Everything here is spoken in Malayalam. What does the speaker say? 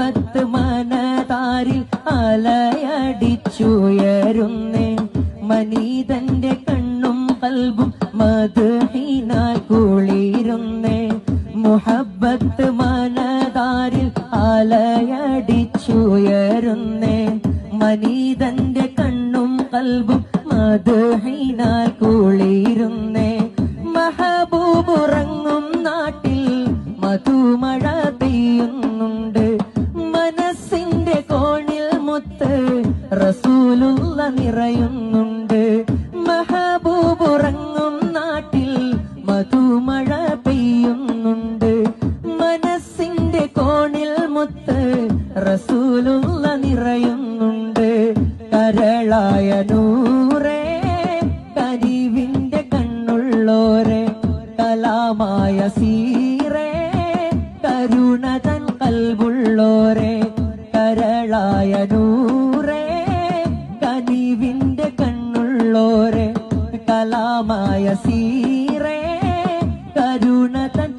മുഹബത്ത് മനതാരിൽ അലയടിച്ചുയരുന്നേ മനീതന്റെ കണ്ണും കൽബും മദ്ഹിനാൽ കുളിരുന്നേ മുഹബത്ത് മനതാരിൽ അലയടിച്ചുയരുന്നേ മനീതന്റെ കണ്ണും കൽബും മദ്ഹിനാൽ കുളിരുന്നേ മഹബൂബുറങ്ങും നാട്ടിൽ മധുമഴ പെയ്യുന്നുണ്ട് മനസ്സിന്റെ കോണിൽ മുത്ത് റസൂലുള്ള നിറയുന്നുണ്ട് മഹബൂബുറങ്ങും നാട്ടിൽ മധുമഴ പെയ്യുന്നുണ്ട് മനസ്സിന്റെ കോണിൽ മുത്ത് റസൂലുള്ള നിറയുന്നുണ്ട് കരളായ നൂറേ കരിവിന്റെ കണ്ണുള്ളോരെ കലാമായ സീറേ കരുണതൻ കൽബുള്ളോരെ കരളായ നൂറേ കനിവിന്റെ കണ്ണുള്ളോരെ കലാമായ സീറേ കരുണതൻ